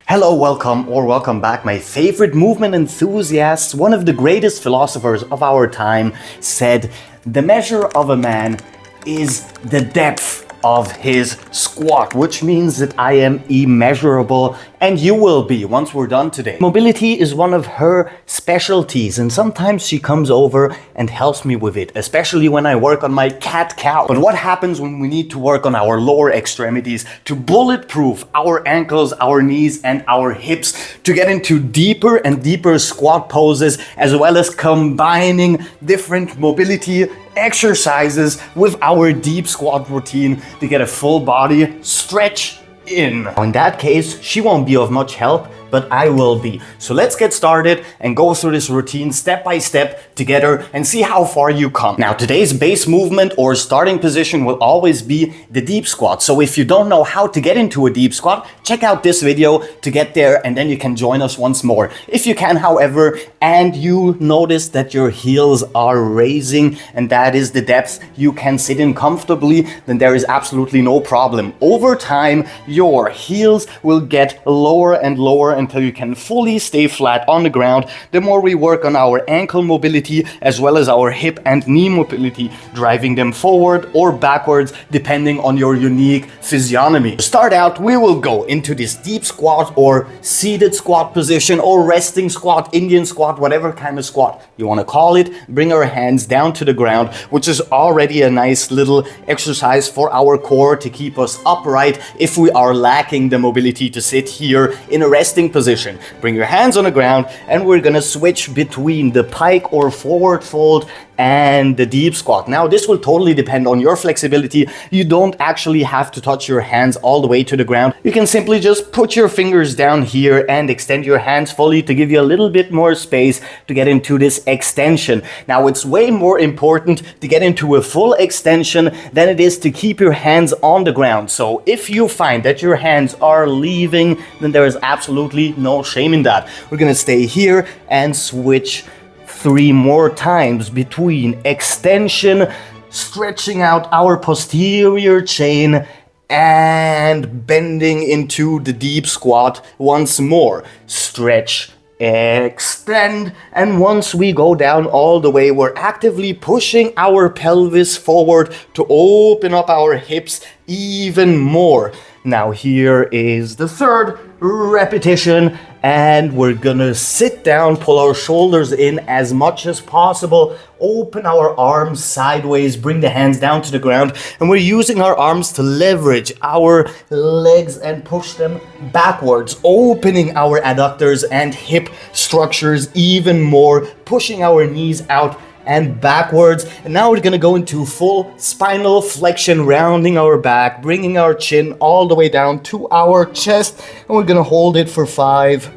Hello, welcome back, my favorite movement enthusiasts. One of the greatest philosophers of our time said, the measure of a man is the depth of his squat, which means that I am immeasurable and you will be once we're done today. Mobility is one of her specialties, and sometimes she comes over and helps me with it, especially when I work on my cat-cow. But what happens when we need to work on our lower extremities to bulletproof our ankles, our knees, and our hips to get into deeper and deeper squat poses, as well as combining different mobility exercises with our deep squat routine to get a full body stretch in. In that case, she won't be of much help, but I will be. So let's get started and go through this routine step by step together and see how far you come. Now, today's base movement or starting position will always be the deep squat. So if you don't know how to get into a deep squat, check out this video to get there, and then you can join us once more. If you can, however, and you notice that your heels are raising and that is the depth you can sit in comfortably, then there is absolutely no problem. Over time, your heels will get lower and lower until you can fully stay flat on the ground. The more we work on our ankle mobility as well as our hip and knee mobility, driving them forward or backwards depending on your unique physiognomy. To start out, we will go into this deep squat or seated squat position or resting squat, Indian squat, whatever kind of squat you want to call it. Bring our hands down to the ground, which is already a nice little exercise for our core to keep us upright if we are lacking the mobility to sit here in a resting position. Bring your hands on the ground, and we're gonna switch between the pike or forward fold and the deep squat. Now, this will totally depend on your flexibility. You don't actually have to touch your hands all the way to the ground. You can simply just put your fingers down here and extend your hands fully to give you a little bit more space to get into this extension. Now, it's way more important to get into a full extension than it is to keep your hands on the ground. So if you find that your hands are leaving, then there is absolutely no shame in that. We're gonna stay here and switch 3 more times between extension, stretching out our posterior chain, and bending into the deep squat once more. Stretch, extend, and once we go down all the way, we're actively pushing our pelvis forward to open up our hips even more. Now here is the third repetition, and we're gonna sit down, pull our shoulders in as much as possible, open our arms sideways, bring the hands down to the ground, and we're using our arms to leverage our legs and push them backwards, opening our adductors and hip structures even more, pushing our knees out and backwards. And now we're gonna go into full spinal flexion, rounding our back, bringing our chin all the way down to our chest, and we're gonna hold it for 5,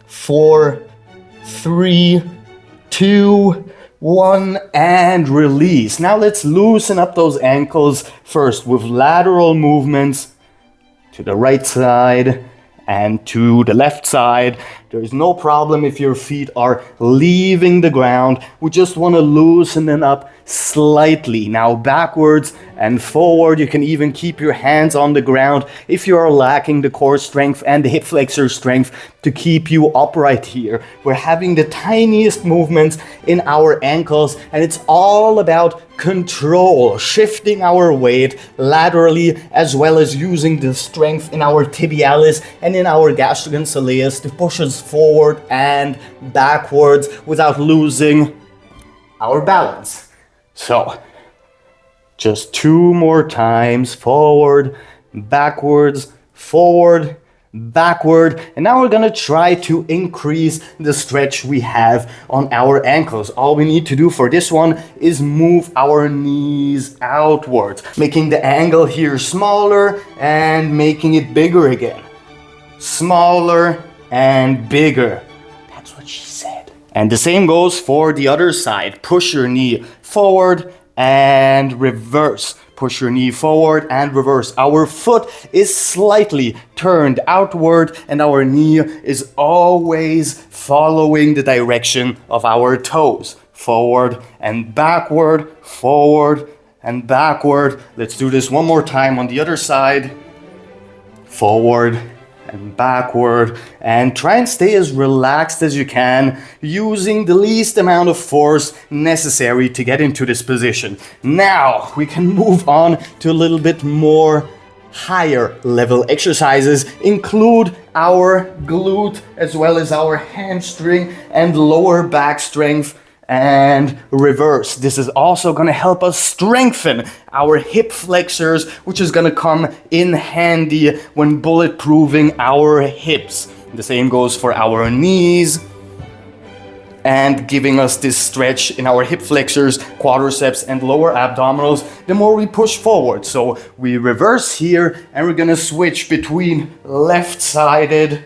4, 3, 2, 1, and release. Now let's loosen up those ankles first with lateral movements to the right side and to the left side. There is no problem if your feet are leaving the ground. We just want to loosen them up slightly. Now backwards and forward. You can even keep your hands on the ground if you are lacking the core strength and the hip flexor strength to keep you upright here. We're having the tiniest movements in our ankles, and it's all about control, shifting our weight laterally as well as using the strength in our tibialis and in our gastrosoleus to push us forward and backwards without losing our balance. So, just 2 more times, forward, backwards, forward, backward. And now we're gonna try to increase the stretch we have on our ankles. All we need to do for this one is move our knees outwards, making the angle here smaller and making it bigger again. Smaller and bigger. That's what she said. And the same goes for the other side. Push your knee forward and reverse. Push your knee forward and reverse. Our foot is slightly turned outward and our knee is always following the direction of our toes. Forward and backward, forward and backward. Let's do this one more time on the other side. Forward and backward, and try and stay as relaxed as you can, using the least amount of force necessary to get into this position. Now we can move on to a little bit more higher level exercises. Include our glute as well as our hamstring and lower back strength and reverse. This is also going to help us strengthen our hip flexors, which is going to come in handy when bulletproofing our hips. The same goes for our knees and giving us this stretch in our hip flexors, quadriceps and lower abdominals the more we push forward. So we reverse here and we're going to switch between left-sided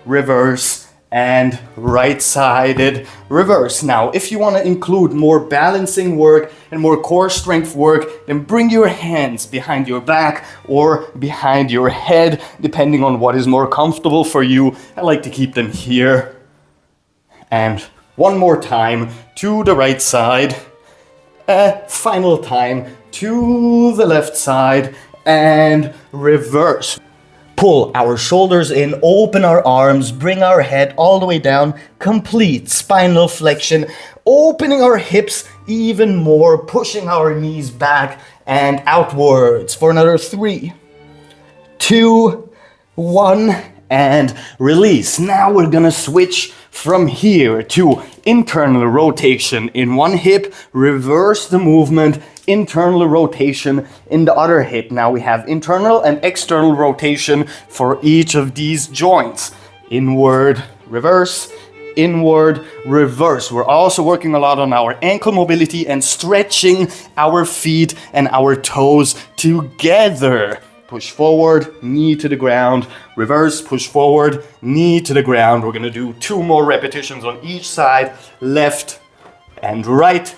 reverse and right-sided reverse. Now, if you want to include more balancing work and more core strength work, then bring your hands behind your back or behind your head, depending on what is more comfortable for you. I like to keep them here. And one more time to the right side. A final time to the left side and reverse. Pull our shoulders in, open our arms, bring our head all the way down, complete spinal flexion, opening our hips even more, pushing our knees back and outwards for another 3, 2, 1, and release. Now we're gonna switch from here to internal rotation in one hip, reverse the movement, internal rotation in the other hip. Now we have internal and external rotation for each of these joints. Inward, reverse, inward, reverse. We're also working a lot on our ankle mobility and stretching our feet and our toes together. Push forward, knee to the ground, reverse, push forward, knee to the ground. We're gonna do 2 more repetitions on each side, left and right,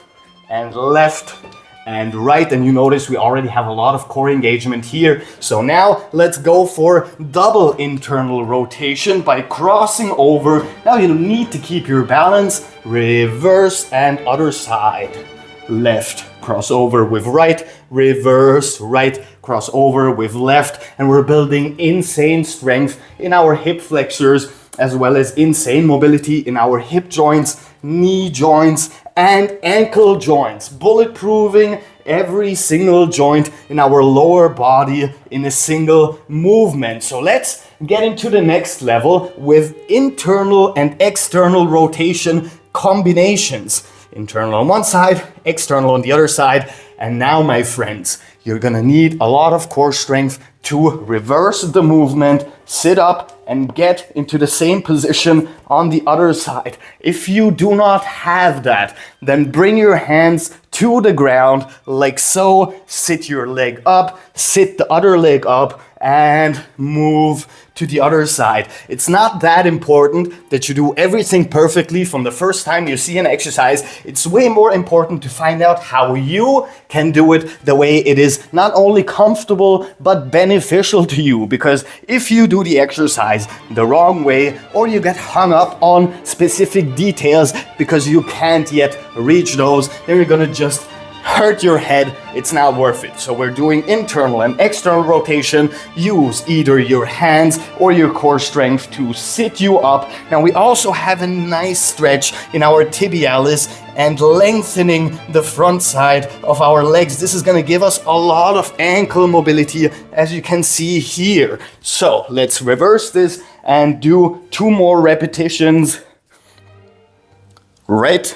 and left and right. And you notice we already have a lot of core engagement here. So now let's go for double internal rotation by crossing over. Now you need to keep your balance, reverse and other side. Left, cross over with right, reverse, right, cross over with left, and we're building insane strength in our hip flexors as well as insane mobility in our hip joints, knee joints, and ankle joints, bulletproofing every single joint in our lower body in a single movement. So let's get into the next level with internal and external rotation combinations. Internal on one side, external on the other side. And now, my friends, you're gonna need a lot of core strength to reverse the movement, sit up and get into the same position on the other side. If you do not have that, then bring your hands to the ground like so, sit your leg up, sit the other leg up, and move to the other side. It's not that important that you do everything perfectly from the first time you see an exercise. It's way more important to find out how you can do it the way it is not only comfortable but beneficial to you. Because if you do the exercise the wrong way, or you get hung up on specific details because you can't yet reach those, then you're gonna just hurt your head. It's not worth it. So we're doing internal and external rotation. Use either your hands or your core strength to sit you up. Now we also have a nice stretch in our tibialis and lengthening the front side of our legs. This is going to give us a lot of ankle mobility, as you can see here. So let's reverse this and do 2 more repetitions. Right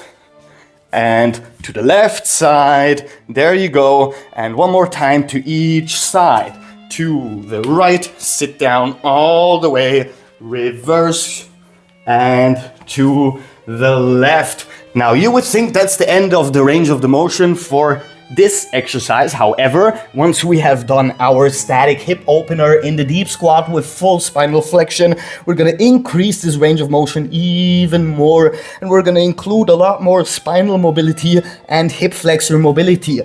and to the left side, there you go, and one more time to each side. To the right, sit down all the way, reverse, and to the left. Now you would think that's the end of the range of the motion for this exercise. However, once we have done our static hip opener in the deep squat with full spinal flexion, we're going to increase this range of motion even more, and we're going to include a lot more spinal mobility and hip flexor mobility.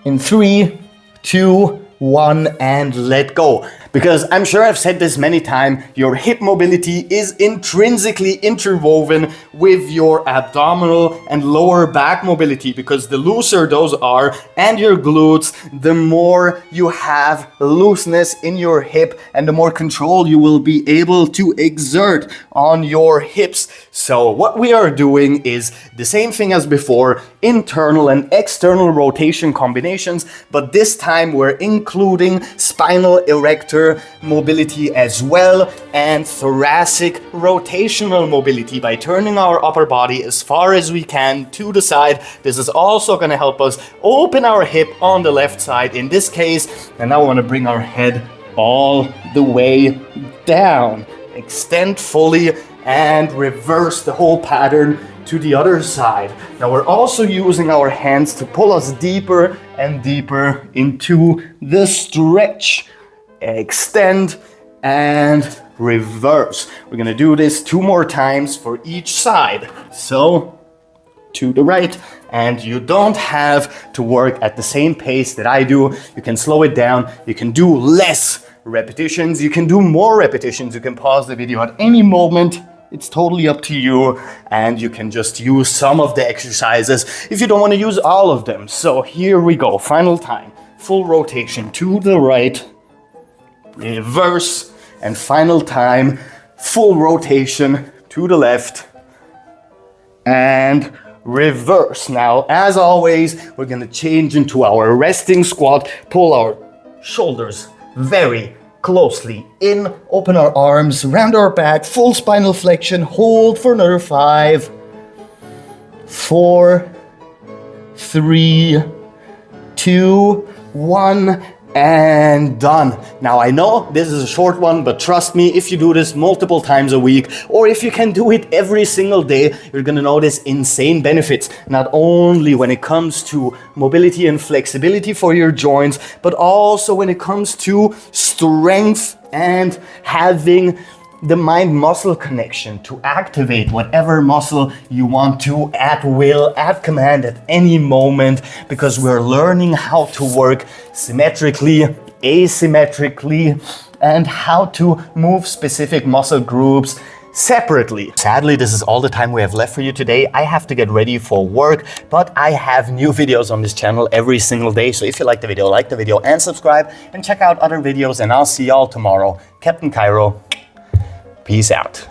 In 3, 2, 1, and let go. Because I'm sure I've said this many times, your hip mobility is intrinsically interwoven with your abdominal and lower back mobility, because the looser those are and your glutes, the more you have looseness in your hip and the more control you will be able to exert on your hips. So what we are doing is the same thing as before, internal and external rotation combinations, but this time we're including spinal erector mobility as well and thoracic rotational mobility by turning our upper body as far as we can to the side. This is also going to help us open our hip on the left side in this case. And now I want to bring our head all the way down, extend fully and reverse the whole pattern to the other side. Now we're also using our hands to pull us deeper and deeper into the stretch. Extend and reverse. We're gonna do this 2 more times for each side. So to the right, and you don't have to work at the same pace that I do. You can slow it down. You can do less repetitions. You can do more repetitions. You can pause the video at any moment. It's totally up to you, and you can just use some of the exercises if you don't want to use all of them. So here we go. Final time. Full rotation to the right. Reverse, and final time, full rotation to the left and reverse. Now, as always, we're gonna change into our resting squat, pull our shoulders very closely in, open our arms, round our back, full spinal flexion, hold for another 5, 4, 3, 2, 1, and done. Now I know this is a short one, but trust me, if you do this multiple times a week, or if you can do it every single day, you're gonna notice insane benefits, not only when it comes to mobility and flexibility for your joints, but also when it comes to strength and having the mind-muscle connection to activate whatever muscle you want to at will, at command, at any moment, because we're learning how to work symmetrically, asymmetrically, and how to move specific muscle groups separately. Sadly, this is all the time we have left for you today. I have to get ready for work, but I have new videos on this channel every single day. So if you like the video and subscribe and check out other videos, and I'll see y'all tomorrow. Captain Cairo. Peace out.